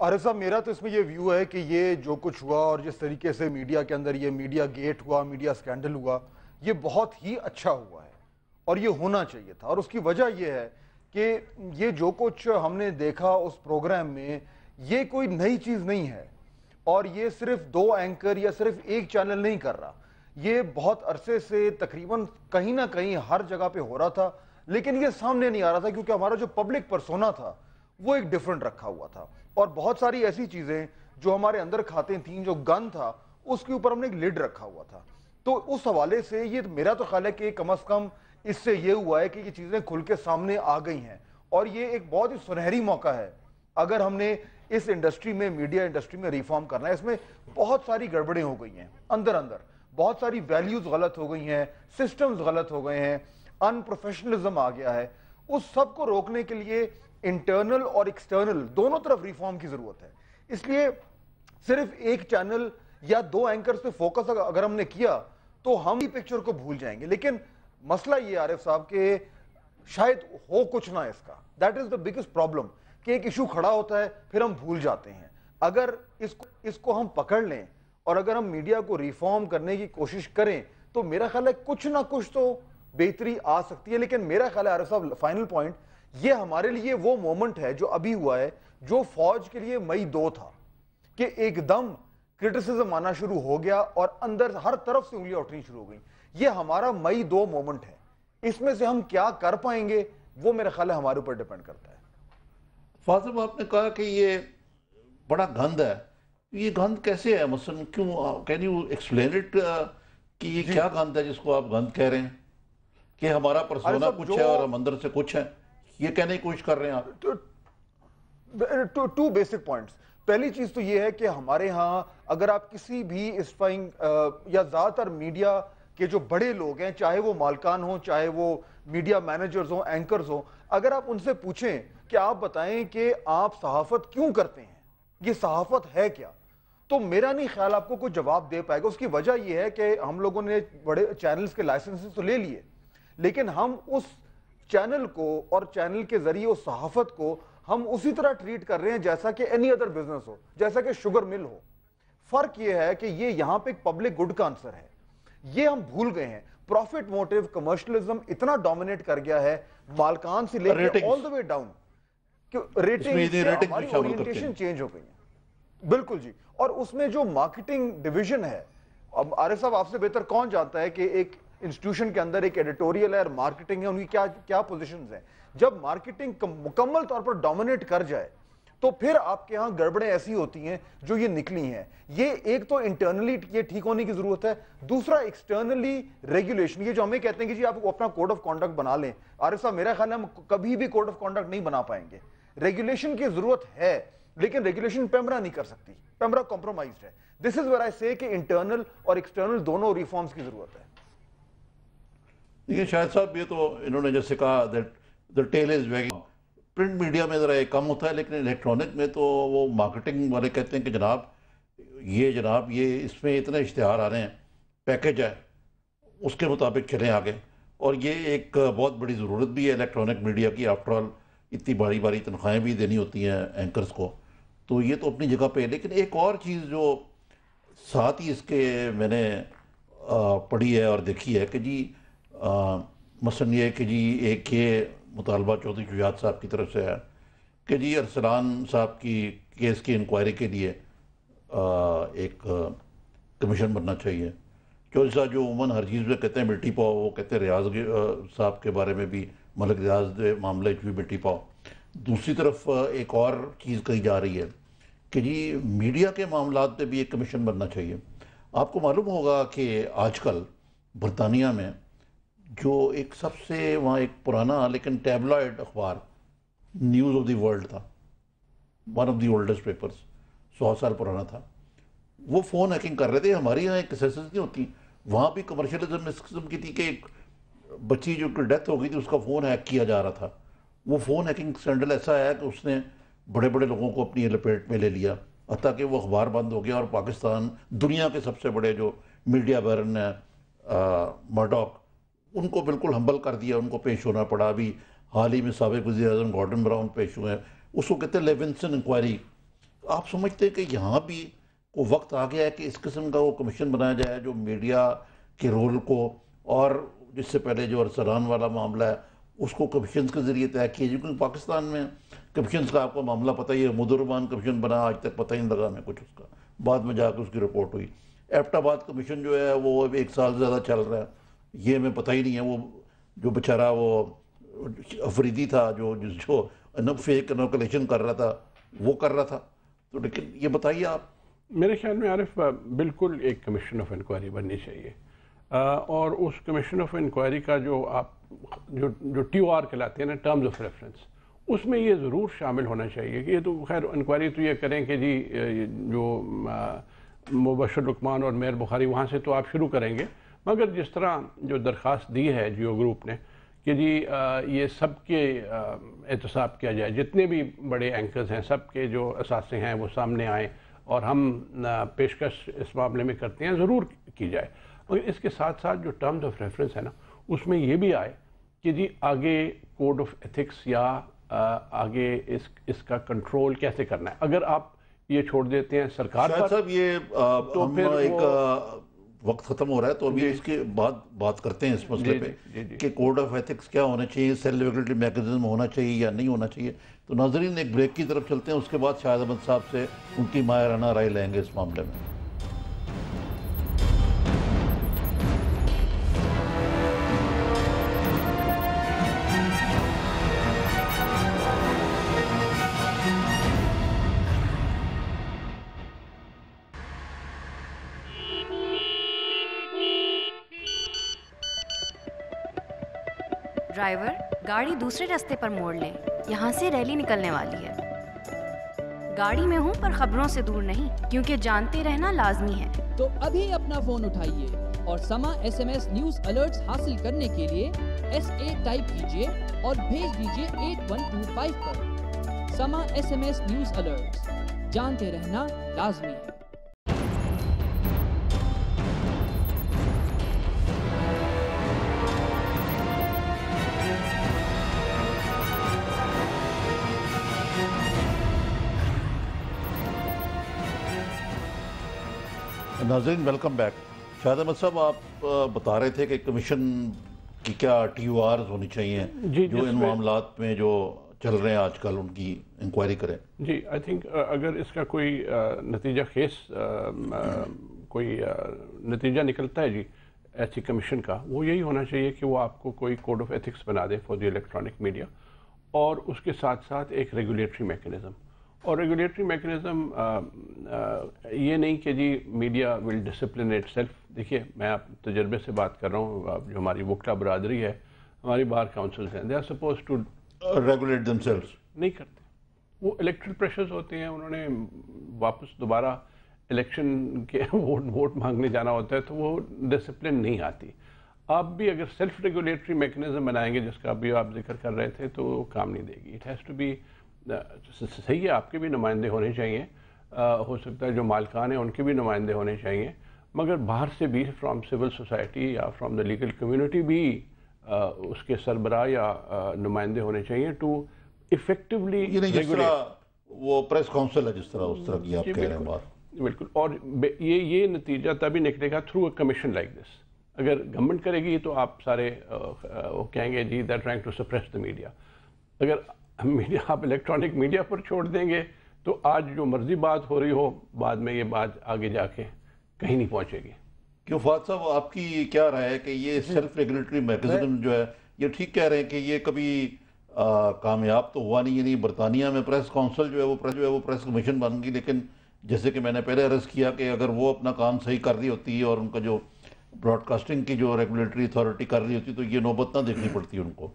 عارف صاحب میرا تو اس میں یہ ویو ہے کہ یہ جو کچھ ہوا اور جس طریقے سے میڈیا کے اندر یہ میڈیا گیٹ ہوا، میڈیا سکینڈل ہوا، یہ بہت ہی اچھا ہوا ہے اور یہ ہونا چاہیے تھا. اور اس کی وجہ یہ ہے کہ یہ جو کچھ ہم نے دیکھا اس پروگرام میں یہ کوئی نئی چیز نہیں ہے اور یہ صرف 2 اینکر یا صرف ایک چینل نہیں کر رہا. یہ بہت عرصے سے تقریباً کہیں نہ کہیں ہر جگہ پہ ہو رہا تھا لیکن یہ سامنے نہیں آ رہا تھا کیونکہ ہمارا جو پبلک پرسونا تھا وہ ایک ڈیفرنٹ رکھا ہوا تھا. اور بہت ساری ایسی چیزیں جو ہمارے اندر کھاتے تھیں، جو گن تھا اس کے اوپر ہم نے ایک لڈ رکھا ہوا تھا. تو اس حوالے سے یہ میرا تو خیال ہے کہ کم از کم اس سے یہ ہوا ہے کہ یہ چیزیں کھل کے سامنے آ گئی ہیں اور یہ ایک بہت ہی سنہری موقع ہے اگر ہم نے اس انڈسٹری میں، میڈیا انڈسٹری میں ریفارم کرنا ہے. اس میں بہت ساری گڑبڑیں ہو گئی ہیں اندر بہت ساری ویلیوز غلط ہو گئی ہیں، سسٹمز غلط ہو گئے ہیں، ان پروفیشنلزم آ گیا ہے. اس سب کو روکنے کے لیے انٹرنل اور ایکسٹرنل دونوں طرف ریفارم کی ضرورت ہے. اس لیے صرف ایک چینل یا 2 اینکرز پہ فوکس اگر ہم نے کیا تو ہم ہی پکچر کو بھول جائیں گے. لیکن مسئلہ یہ عارف صاحب کہ شاید ہو کچھ نہ اس کا. That is the biggest problem کہ ایک ایشو کھڑا ہوتا ہے پھر ہم بھول جاتے ہیں. اگر اس کو ہم پکڑ لیں اور اگر ہم میڈیا کو ریفارم کرنے کی کوشش کریں تو میرا خیال ہے کچھ نہ کچھ تو بہتری آ سکتی ہے. لیکن میرا خیال ہے عارف صاحب فائنل پوائنٹ یہ ہمارے لیے وہ مومنٹ ہے جو ابھی ہوا ہے جو فوج کے لیے مئی 2 تھا کہ ایک دم کرٹیسزم آنا شروع ہو گیا اور اندر ہر طرف سے انگلیاں اٹھنی شروع ہو گئیں. یہ ہمارا مئی 2 مومنٹ ہے. اس میں سے ہم کیا کر پائیں گے وہ میرا خیال ہے ہمارے اوپر ڈیپینڈ کرتا ہے. فاضل آپ نے کہا کہ یہ بڑا گند ہے. یہ گند کیسے ہے؟ مثلا کیوں؟ کین یو ایکسپلین اٹ کہ یہ کیا گند ہے جس کو آپ گند کہہ رہے ہیں کہ ہمارا پرسونا کچھ ہے اور ہم اندر سے کچھ ہے؟ یہ کہنے کی کوشش کر رہے ہیں آپ؟ 2 بیسک پوائنٹس. پہلی چیز تو یہ ہے کہ ہمارے ہاں اگر آپ کسی بھی اس ٹائم یا زیادہ تر میڈیا کے جو بڑے لوگ ہیں، چاہے وہ مالکان ہوں، چاہے وہ میڈیا مینیجرز ہوں، اینکرز ہوں، اگر آپ ان سے پوچھیں کہ آپ بتائیں کہ آپ صحافت کیوں کرتے ہیں، یہ صحافت ہے کیا، تو میرا نہیں خیال آپ کو کوئی جواب دے پائے گا. اس کی وجہ یہ ہے کہ ہم لوگوں نے بڑے چینلز کے لائسنسز تو لے لیے لیکن ہم اس چینل کو اور چینل کے ذریعے اس صحافت کو ہم اسی طرح ٹریٹ کر رہے ہیں جیسا کہ اینی ادر بزنس ہو، جیسا کہ شوگر مل ہو. فرق یہ ہے کہ یہ یہاں پہ ایک پبلک گڈ کا آنسر ہے. یہ ہم بھول گئے ہیں. پروفٹ موٹیو، کمرشلزم اتنا ڈومینیٹ کر گیا ہے مالکان سے لے کے آل دی وے ڈاؤن کہ ریٹنگ ہماری اورینٹیشن چینج ہو گئی ہے. بالکل جی. اور اس میں جو مارکیٹنگ ڈویژن ہے، اب عارف صاحب آپ سے بہتر کون جانتا ہے کہ ایک انسٹیٹیوشن کے اندر ایک ایڈیٹوریل ہے اور مارکیٹنگ ہے، ان کی کیا پوزیشنز ہیں. جب مارکیٹنگ مکمل طور پر ڈومینیٹ کر جائے تو پھر آپ کے ہاں گڑبڑیں ایسی ہوتی ہیں جو یہ نکلی ہیں. یہ ایک تو انٹرنلی یہ ٹھیک ہونے کی ضرورت ہے، دوسرا ایکسٹرنلی ریگولیشن. یہ جو ہمیں کہتے ہیں کہ جی آپ اپنا کوڈ آف کانڈکٹ بنا لیں، عارف صاحب میرا خیال ہے ہم کبھی بھی کوڈ آف کانڈکٹ نہیں بنا پائیں گے. ریگولیشن کی ضرورت ہے لیکن ریگولیشن پیمرا نہیں کر سکتی، پیمرا کمپرومائزڈ ہے. دس از ویئر آئی سے کہ انٹرنل اور ایکسٹرنل دونوں ریفارمز کی ضرورت ہے. دیکھیں شاہد صاحب، یہ تو انہوں نے جیسے کہا the tail is wagging. Print media میں ذرا کم ہوتا ہے لیکن الیکٹرانک میں تو وہ مارکیٹنگ والے کہتے ہیں کہ جناب یہ اس میں اتنے اشتہار آ رہے ہیں، پیکج ہے، اس کے مطابق چلیں آگے. اور یہ ایک بہت بڑی ضرورت بھی ہے الیکٹرانک میڈیا کی. آفٹر آل اتنی باری تنخواہیں بھی دینی ہوتی ہیں اینکرز کو، تو یہ تو اپنی جگہ پہ ہے. لیکن ایک اور چیز جو ساتھ ہی اس کے میں نے پڑھی ہے اور دیکھی ہے کہ جی مثلا یہ کہ جی ایک یہ مطالبہ چودھری شجاعت صاحب کی طرف سے ہے کہ جی ارسلان صاحب کی کیس کی انکوائری کے لیے ایک کمیشن بننا چاہیے. چودھری صاحب جو عموماً ہر چیز میں کہتے ہیں مٹی پاؤ، وہ کہتے ہیں ریاض صاحب کے بارے میں بھی، ملک ریاض کے معاملے بھی مٹی پاؤ. دوسری طرف ایک اور چیز کہی جا رہی ہے کہ جی میڈیا کے معاملات پہ بھی ایک کمیشن بننا چاہیے. آپ کو معلوم ہوگا کہ آج کل برطانیہ میں جو ایک سب سے وہاں ایک پرانا لیکن ٹیبلائڈ اخبار نیوز آف دی ورلڈ تھا، one of the oldest papers, 100 سال پرانا تھا، وہ فون ہیکنگ کر رہے تھے. ہماری یہاں ایک کیسز نہیں ہوتی، وہاں بھی کمرشلزم اس قسم کی تھی کہ ایک بچی جو کہ ڈیتھ ہو گئی تھی اس کا فون ہیک کیا جا رہا تھا. وہ فون ہیکنگ سکینڈل ایسا ہے کہ اس نے بڑے بڑے لوگوں کو اپنی لپیٹ میں لے لیا، حتیٰ کہ وہ اخبار بند ہو گیا. اور پاکستان دنیا کے سب سے بڑے جو میڈیا بیرن ہیں مرڈاک، ان کو بالکل ہمبل کر دیا، ان کو پیش ہونا پڑا. ابھی حال ہی میں سابق وزیر اعظم گارڈن براؤن پیش ہوئے ہیں. اس کو کہتے ہیں لیونسن انکوائری. آپ سمجھتے ہیں کہ یہاں بھی وہ وقت آ گیا ہے کہ اس قسم کا وہ کمیشن بنایا جائے جو میڈیا کے رول کو، اور جس سے پہلے جو ارسلان والا معاملہ ہے اس کو کمیشنز کے ذریعے طے کیے، کیونکہ پاکستان میں کمیشنز کا آپ کو معاملہ پتہ ہی ہے، مدرمان کمیشن بنا، آج تک پتہ ہی نہیں لگا ہمیں کچھ اس کا، بعد میں جا کے اس کی رپورٹ ہوئی۔ ایبٹ آباد کمیشن جو ہے وہ 1 سال سے زیادہ چل رہا ہے، یہ ہمیں پتہ ہی نہیں ہے وہ جو بیچارہ وہ افریدی تھا جو فیک انوکولیشن کر رہا تھا وہ کر رہا تھا۔ تو لیکن یہ بتائیے آپ۔ میرے خیال میں عارف بالکل ایک کمیشن آف انکوائری بننی چاہیے، اور اس کمیشن آف انکوائری کا جو آپ جو ٹی او آر کہلاتے ہیں نا، ٹرمز آف ریفرنس، اس میں یہ ضرور شامل ہونا چاہیے کہ یہ تو خیر انکوائری تو یہ کریں کہ جی جو مبشر لقمان اور میر بخاری وہاں سے تو آپ شروع کریں گے، مگر جس طرح جو درخواست دی ہے جیو گروپ نے کہ جی یہ سب کے احتساب کیا جائے، جتنے بھی بڑے اینکرز ہیں سب کے جو اثاثے ہیں وہ سامنے آئیں اور ہم پیشکش اس معاملے میں کرتے ہیں، ضرور کی جائے۔ مگر اس کے ساتھ ساتھ جو ٹرمز آف ریفرنس ہے نا، اس میں یہ بھی آئے کہ جی آگے کوڈ آف ایتھکس یا آگے اس کا کنٹرول کیسے کرنا ہے۔ اگر آپ یہ چھوڑ دیتے ہیں سرکار پر، صاحب یہ تو ہم پھر ایک وقت ختم ہو رہا ہے، تو ابھی اس کے بعد بات کرتے ہیں اس مسئلے پہ کہ کوڈ آف ایتھکس کیا ہونا چاہیے، سیلف ریگولیٹری میکانزم ہونا چاہیے یا نہیں ہونا چاہیے۔ تو ناظرین ایک بریک کی طرف چلتے ہیں، اس کے بعد شاہد احمد صاحب سے ان کی ماہرانہ رائے لیں گے اس معاملے میں۔ ڈرائیور، گاڑی دوسرے راستے پر موڑ لیں، یہاں سے ریلی نکلنے والی ہے۔ گاڑی میں ہوں پر خبروں سے دور نہیں، کیونکہ جانتے رہنا لازمی ہے۔ تو ابھی اپنا فون اٹھائیے اور سما SMS نیوز الرٹس حاصل کرنے کے لیے SA ٹائپ کیجئے اور بھیج دیجئے 8125 پر۔ سما SMS نیوز الرٹس، جانتے رہنا لازمی ہے۔ ناظرین ویلکم بیک۔ شاہد احمد صاحب آپ بتا رہے تھے کہ کمیشن کی کیا TORs ہونی چاہیے جو ان معاملات میں جو چل رہے ہیں آج کل ان کی انکوائری کریں۔ جی آئی تھنک اگر اس کا کوئی نتیجہ خیز کوئی نتیجہ نکلتا ہے جی ایسی کمیشن کا، وہ یہی ہونا چاہیے کہ وہ آپ کو کوئی کوڈ آف ایتھکس بنا دے فار دی الیکٹرانک میڈیا، اور اس کے ساتھ ساتھ ایک ریگولیٹری میکنزم۔ اور ریگولیٹری میکنزم یہ نہیں کہ جی media will discipline itself. دیکھیے میں آپ تجربے سے بات کر رہا ہوں، جو ہماری وکلا برادری ہے، ہماری بار کاؤنسلز ہیں، they are suppose to regulate themselves, نہیں کرتے۔ وہ الیکٹرل پریشرز ہوتے ہیں، انہوں نے واپس دوبارہ الیکشن کے ووٹ مانگنے جانا ہوتا ہے، تو وہ ڈسپلن نہیں آتی۔ آپ بھی اگر سیلف ریگولیٹری میکنزم بنائیں گے، جس کا بھی آپ ذکر کر رہے تھے، تو وہ کام نہیں دے گی۔ اٹ ہیز ٹو بی صحیح ہے، آپ کے بھی نمائندے ہونے چاہیے، ہو سکتا ہے جو مالکان ہیں ان کے بھی نمائندے ہونے چاہیے، مگر باہر سے بھی فرام سول سوسائٹی یا فرام دا لیگل کمیونٹی بھی اس کے سربراہ یا نمائندے ہونے چاہیے ٹو افیکٹولی ریگولیٹ۔ وہ پریس کاؤنسل ہے جس طرح، اس طرح کی آپ کہہ رہے ہیں بات۔ بالکل، اور یہ نتیجہ تبھی نکلے گا through a commission like this. اگر گورنمنٹ کرے گی تو آپ سارے وہ کہیں گے جی they are trying to suppress the media. اگر میڈیا آپ الیکٹرانک میڈیا پر چھوڑ دیں گے تو آج جو مرضی بات ہو رہی ہو، بعد میں یہ بات آگے جا کے کہیں نہیں پہنچے گی۔ کیوں فہد صاحب آپ کی کیا رائے ہے کہ یہ سیلف ریگولیٹری میکنزم جو ہے، یہ ٹھیک کہہ رہے ہیں کہ یہ کبھی کامیاب تو ہوا نہیں؟ یعنی برطانیہ میں پریس کاؤنسل جو ہے وہ پریس کمیشن بن گئی، لیکن جیسے کہ میں نے پہلے عرض کیا کہ اگر وہ اپنا کام صحیح کر رہی ہوتی ہے اور ان کا جو براڈ کاسٹنگ کی جو ریگولیٹری اتھارٹی کر رہی ہوتی تو یہ نوبت نہ دیکھنی پڑتی ان کو۔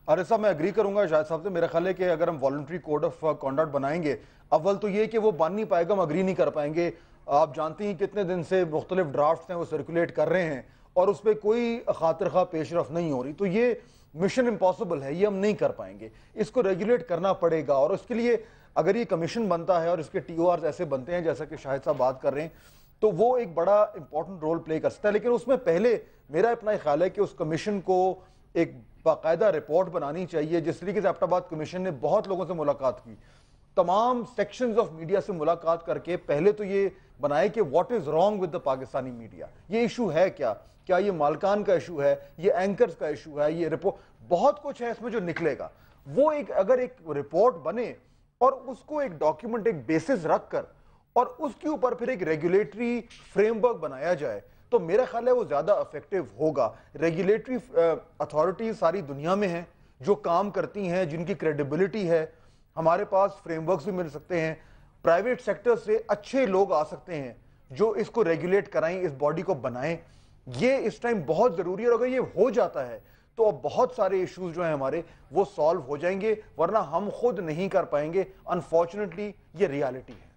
عارف صاحب میں اگری کروں گا شاہد صاحب سے۔ میرا خیال ہے کہ اگر ہم والنٹری کوڈ آف کانڈکٹ بنائیں گے، اول تو یہ کہ وہ بن نہیں پائے گا، ہم اگری نہیں کر پائیں گے۔ آپ جانتی ہیں کتنے دن سے مختلف ڈرافٹس ہیں وہ سرکولیٹ کر رہے ہیں اور اس پہ کوئی خاطر خواہ پیش رفت نہیں ہو رہی، تو یہ مشن امپاسبل ہے، یہ ہم نہیں کر پائیں گے۔ اس کو ریگولیٹ کرنا پڑے گا، اور اس کے لیے اگر یہ کمیشن بنتا ہے اور اس کے TORs ایسے بنتے ہیں جیسا کہ شاہد صاحب بات کر رہے ہیں، تو وہ ایک بڑا امپورٹنٹ رول پلے کر سکتا ہے۔ لیکن اس میں پہلے میرا اپنا خیال ہے کہ اس کمیشن کو ایک باقاعدہ رپورٹ بنانی چاہیے، جس طریقے سے ایبٹ آباد کمیشن نے بہت لوگوں سے ملاقات کی، تمام سیکشنز آف میڈیا سے ملاقات کر کے پہلے تو یہ بنائے کہ what is wrong with the Pakistani media, یہ ایشو ہے کیا یہ مالکان کا ایشو ہے, یہ اینکرز کا ایشو ہے, یہ رپورٹ, بہت کچھ ہے اس میں جو نکلے گا. وہ اگر ایک رپورٹ بنے اور اس کو ایک ڈاکیومنٹ, ایک بیسس رکھ کر اور اس کے اوپر پھر ایک ریگولیٹری فریم ورک بنایا جائے تو میرا خیال ہے وہ زیادہ افیکٹو ہوگا. ریگولیٹری اتھارٹیز ساری دنیا میں ہیں جو کام کرتی ہیں, جن کی کریڈیبلٹی ہے. ہمارے پاس فریم ورکس بھی مل سکتے ہیں, پرائیویٹ سیکٹر سے اچھے لوگ آ سکتے ہیں جو اس کو ریگولیٹ کرائیں, اس باڈی کو بنائیں. یہ اس ٹائم بہت ضروری ہے, اور اگر یہ ہو جاتا ہے تو اب بہت سارے ایشوز جو ہیں ہمارے وہ سالو ہو جائیں گے, ورنہ ہم خود نہیں کر پائیں گے. انفارچونیٹلی یہ ریالٹی ہے.